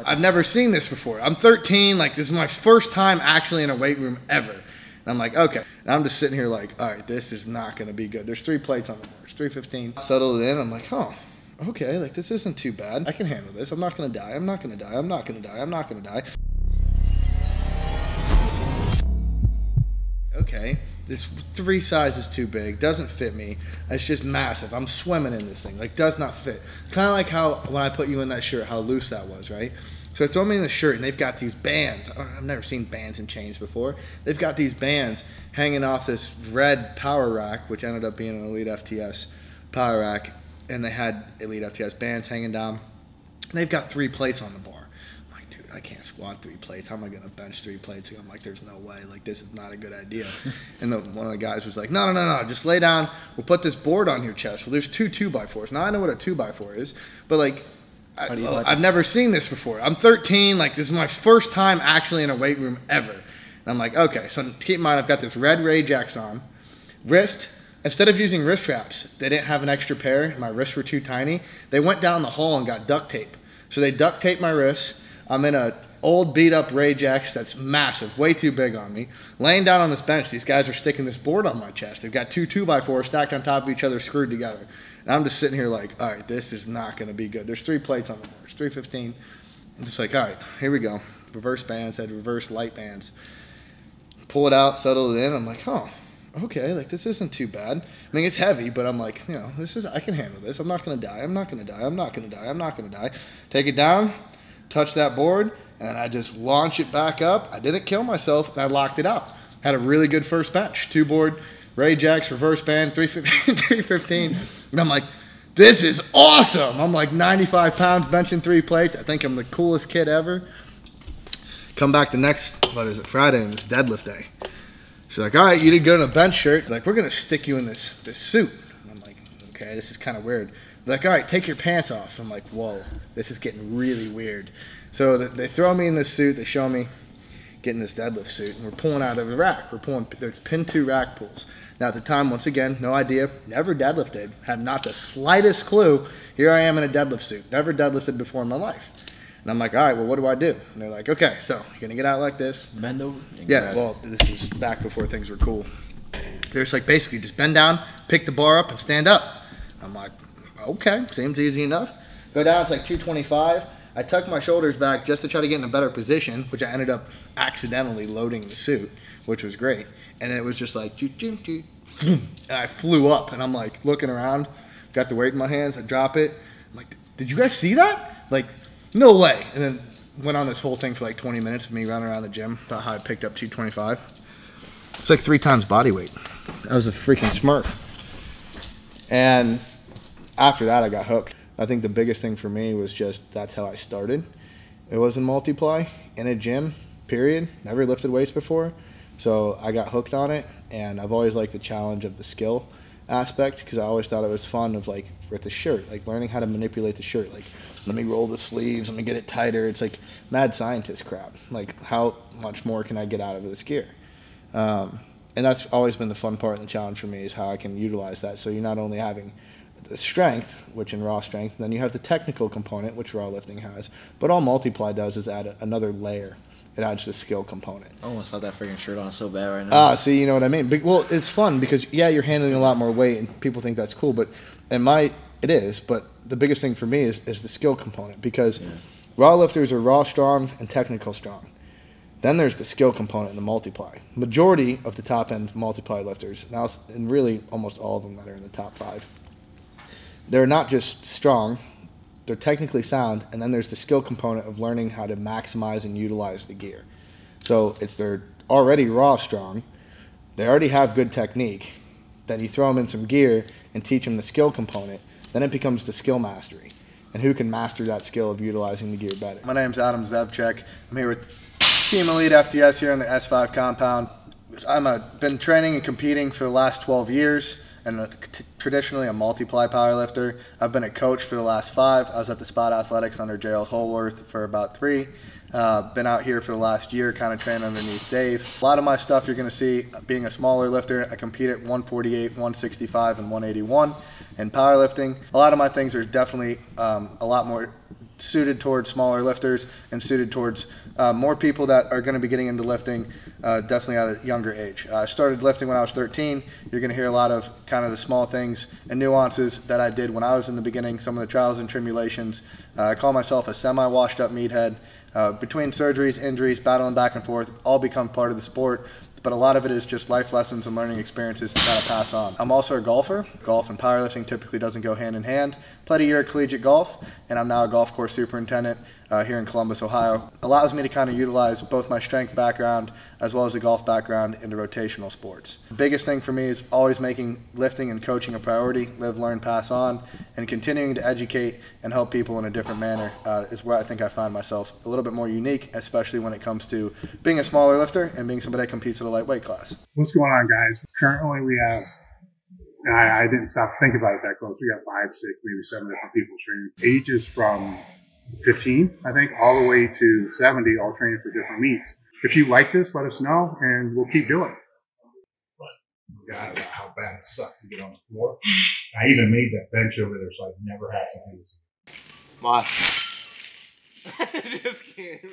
I've never seen this before. I'm 13, like this is my first time actually in a weight room ever. And I'm like, okay. And I'm just sitting here like, all right, this is not gonna be good. There's 3 plates on the bar, 315. Settled it in, I'm like, oh, okay, like this isn't too bad. I can handle this. I'm not gonna die, I'm not gonna die, I'm not gonna die, I'm not gonna die. Okay, this 3 sizes too big, doesn't fit me. It's just massive. I'm swimming in this thing, like does not fit. Kind of like how when I put you in that shirt, how loose that was, right? So they throw me in the shirt and they've got these bands. I've never seen bands and chains before. They've got these bands hanging off this red power rack, which ended up being an Elite FTS power rack. And they had Elite FTS bands hanging down. And they've got 3 plates on the bar. I'm like, dude, I can't squat 3 plates. How am I gonna bench 3 plates? And I'm like, there's no way. Like, this is not a good idea. And one of the guys was like, no, just lay down. We'll put this board on your chest. Well, there's 2 2x4s. Now I know what a 2x4 is, but like, I've never seen this before. I'm 13, like this is my first time actually in a weight room ever. And I'm like, okay, so keep in mind I've got this red Ray Jacks on. Wrist, instead of using wrist wraps, they didn't have an extra pair. My wrists were too tiny. They went down the hall and got duct tape. So they duct taped my wrists. I'm in a old beat up Ray Jacks that's massive, way too big on me. Laying down on this bench, these guys are sticking this board on my chest. They've got 2 2x4s stacked on top of each other, screwed together. And I'm just sitting here like, all right, this is not going to be good. There's 3 plates on the board. There's 315. I'm just like, all right, here we go. Reverse bands, had reverse light bands. Pull it out, settle it in. I'm like, oh, okay, like this isn't too bad. I mean, it's heavy, but I'm like, you know, I can handle this. I'm not going to die. I'm not going to die. I'm not going to die. I'm not going to die. Take it down, touch that board, and I just launch it back up. I didn't kill myself, and I locked it out. Had a really good first bench. 2 board, Ray Jacks, reverse band, 315. And I'm like, this is awesome. I'm like 95 pounds, benching 3 plates. I think I'm the coolest kid ever. Come back the next, Friday, and it's deadlift day. She's like, all right, you did good in a bench shirt. Like, we're going to stick you in this suit. And I'm like, okay, this is kind of weird. They're like, all right, take your pants off. I'm like, whoa, this is getting really weird. So they throw me in this suit. They show me getting this deadlift suit. And we're pulling out of the rack. There's pin 2 rack pulls. Now, at the time, once again, no idea, never deadlifted, had not the slightest clue. Here I am in a deadlift suit, never deadlifted before in my life. And I'm like, all right, well, what do I do? And they're like, okay, so you're going to get out like this. Bend over? Yeah, well, this is back before things were cool. They're just like, basically, just bend down, pick the bar up, and stand up. I'm like, okay, seems easy enough. Go down, it's like 225. I tuck my shoulders back just to try to get in a better position, which I ended up accidentally loading the suit, which was great. And it was just like, and I flew up, and I'm like looking around, got the weight in my hands, I drop it. I'm like, did you guys see that? Like, no way. And then went on this whole thing for like 20 minutes of me running around the gym about how I picked up 225. It's like 3 times body weight. I was a freaking smurf. And after that, I got hooked. I think the biggest thing for me was just that's how I started. It wasn't multiply in a gym, period. Never lifted weights before. So I got hooked on it, and I've always liked the challenge of the skill aspect because I always thought it was fun of like with the shirt, like learning how to manipulate the shirt. Like, let me roll the sleeves, let me get it tighter. It's like mad scientist crap. Like, how much more can I get out of this gear? And that's always been the fun part and the challenge for me is how I can utilize that. So you're not only having the strength, which in raw strength, and then you have the technical component, which raw lifting has. But all multiply does is add another layer. It adds the skill component. I almost have that freaking shirt on so bad right now. See, you know what I mean? But, well, it's fun because, yeah, you're handling a lot more weight and people think that's cool. But it is. But the biggest thing for me is the skill component because raw lifters are raw strong and technical strong. Then there's the skill component in the multiply. Majority of the top-end multiply lifters, now, and really almost all of them that are in the top 5, they're not just strong, they're technically sound, and then there's the skill component of learning how to maximize and utilize the gear. So they're already raw strong, they already have good technique, then you throw them in some gear and teach them the skill component, then it becomes the skill mastery. And who can master that skill of utilizing the gear better? My name's Adam Zevchek. I'm here with Team Elite FTS here in the S5 compound. I've been training and competing for the last 12 years. And traditionally a multiply powerlifter. I've been a coach for the last 5. I was at the Spot Athletics under JL's Holworth for about 3. Been out here for the last year kind of training underneath Dave. A lot of my stuff you're going to see being a smaller lifter. I compete at 148, 165, and 181. In powerlifting, a lot of my things are definitely a lot more suited towards smaller lifters and suited towards more people that are going to be getting into lifting definitely at a younger age. I started lifting when I was 13. You're going to hear a lot of kind of the small things and nuances that I did when I was in the beginning, some of the trials and tribulations. I call myself a semi-washed up meathead. Between surgeries, injuries, battling back and forth, all become part of the sport. But a lot of it is just life lessons and learning experiences to kind of pass on. I'm also a golfer. Golf and powerlifting typically doesn't go hand in hand. Played a year at collegiate golf, and I'm now a golf course superintendent here in Columbus, Ohio. Allows me to kind of utilize both my strength background as well as the golf background into rotational sports. The biggest thing for me is always making lifting and coaching a priority, live, learn, pass on, and continuing to educate and help people in a different manner is where I think I find myself a little bit more unique, especially when it comes to being a smaller lifter and being somebody that competes at a lightweight class. What's going on, guys? Currently we have, and I didn't stop to think about it that close, we got 5, 6, maybe 7 different people training. Ages from 15, I think, all the way to 70, all training for different meets. If you like this, let us know, and we'll keep doing it. God, about how bad it sucked to get on the floor. I even made that bench over there so I'd never have to do this. Why? Just kidding.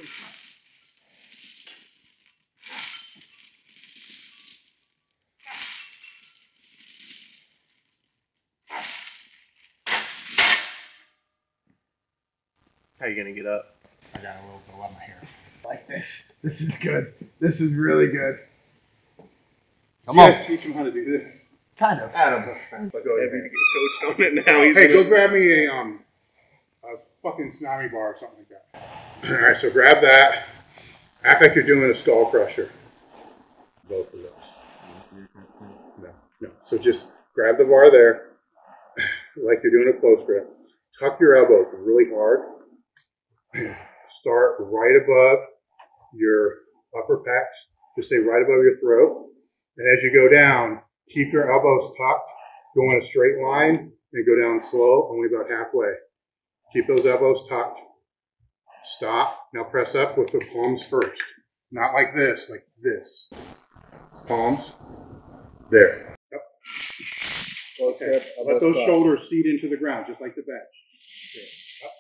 How are you gonna get up? I got a little blow on my hair. Like this. This is good. This is really good. Come on. You guys teach him how to do this. Kind of. Adam. But go ahead and get coached on it now. Hey, go grab me a fucking tsunami bar or something like that. All right, so grab that. Act like you're doing a skull crusher. Both of those. No. So just grab the bar there, like you're doing a close grip. Tuck your elbows really hard. Start right above your upper pecs. Just say right above your throat. And as you go down, keep your elbows tucked. Go in a straight line and go down slow, only about halfway. Keep those elbows tucked. Stop. Now press up with the palms first. Not like this, like this. Palms. There. Yep. Okay. Let those shoulders seat into the ground, just like the bench. Good. Up.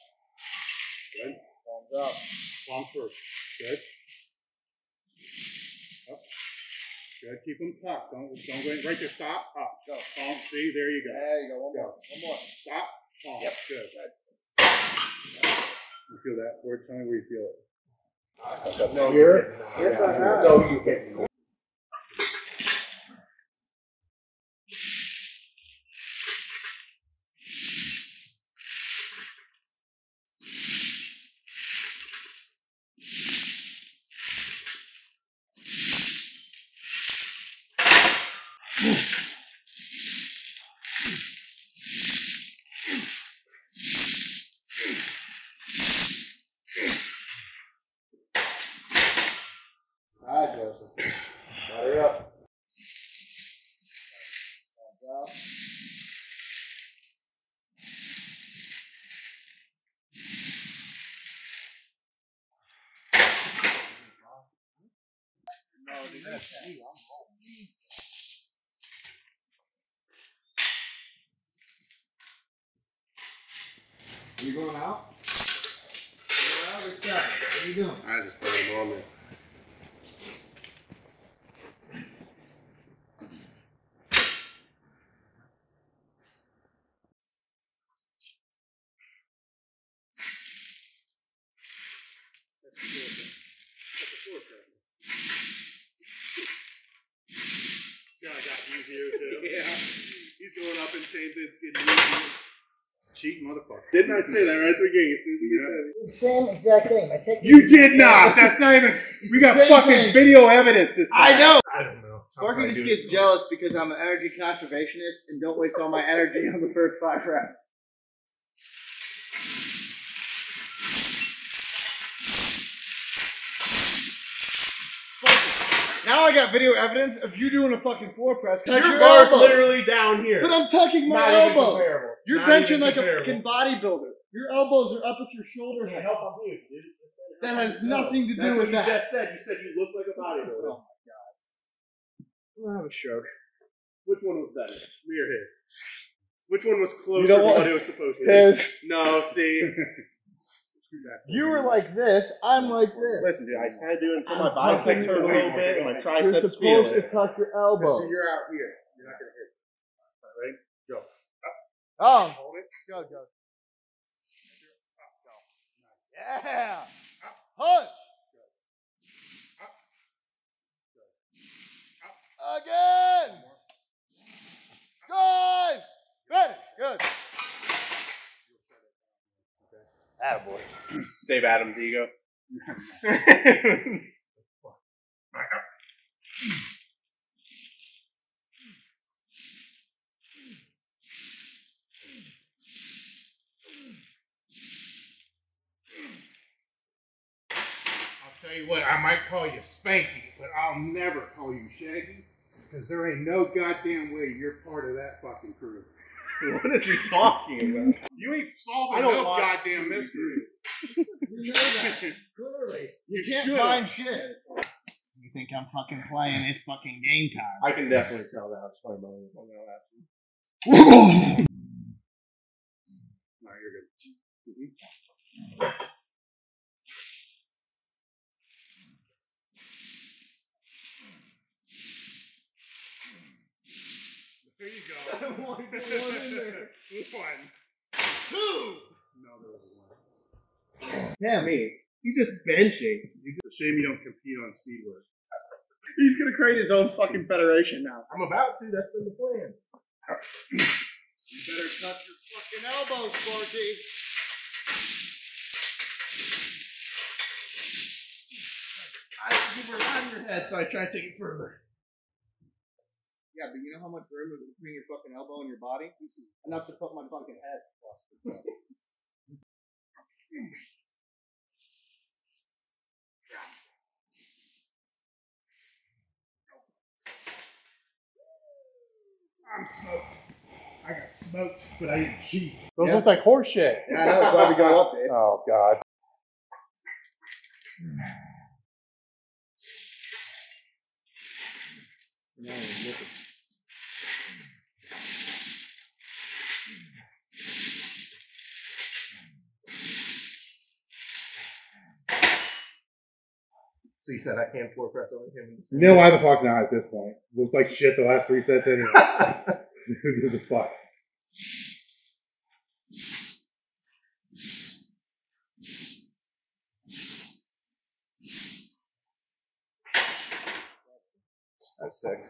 Good. Palms up. Palms first. Good. Up. Good. Keep them tucked. Don't go in. Right there. Stop. Up. Go. Palms. See, there you go. There you go. One more. Stop. Palms. Yep. Good. You feel that? Tell me where you feel it. No, here? Yes, I have. No, you can't. Hurry up. Are you going out? What are you doing? I just threw him on there. Yeah, I got you here too. Yeah. He's going up and saying it's getting easy. Cheating motherfucker. Didn't I say that right at the beginning? As soon as he gets heavy. Same exact thing. My technique. You did not. That's not even. We got Same fucking thing. video evidence this time. I know. I don't know. Parker just gets jealous because I'm an energy conservationist and don't waste all my energy on the first 5 reps. Now I got video evidence of you doing a fucking floor press. Your bar's literally down here. But I'm tucking my Not even elbows. comparable. You're Not benching even like comparable. a fucking bodybuilder. Your elbows are up at your shoulder height. Help on you, dude. That has nothing to do That's with what that. you just said. You said you look like a bodybuilder. Oh my god. I'm gonna have a stroke. Which one was better? Me or his? Which one was closer You know to what? what it was supposed to be? His. No, see. scoot that. You were like this. I'm like this. Listen, dude, I was kind of doing it until my biceps hurt a little bit and my You're triceps feel supposed to it. tuck your So elbow. you're out here. You're not gonna hit. All right, ready? Go. Oh, Hold it. go, go. Up, go. Yeah. Punch. Again. Good. Finish. Good. Attaboy. Save Adam's ego. I'll tell you what, I might call you Spanky, but I'll never call you Shaggy, because there ain't no goddamn way you're part of that fucking crew. What is he talking about? You ain't solving I don't no watch goddamn Scooby-Doo. mystery. You know that. Clearly. You can't should. find shit. You think I'm fucking playing? It's fucking game time. I can definitely tell that it's funny moments on that last. No, you're good. There you go. One in there. One. Two. No, there was one. Yeah, Me. He's just benching. It's a shame you don't compete on speed work. He's gonna create his own fucking federation now. I'm about to. That's been the plan. You better touch your fucking elbows, Sparky. I keep around your head, so I try to take it further. Yeah, but you know how much room is between your fucking elbow and your body? This is enough to put my fucking head across. I'm smoked. I got smoked, but I didn't cheat. Those Yeah. look like horse shit. I know, that's why we go up, Dave. Oh, God. So you said I can't floor press on him? No, why the fuck not at this point? Looks like shit the last 3 sets anyway. Who gives a fuck? I'm sick.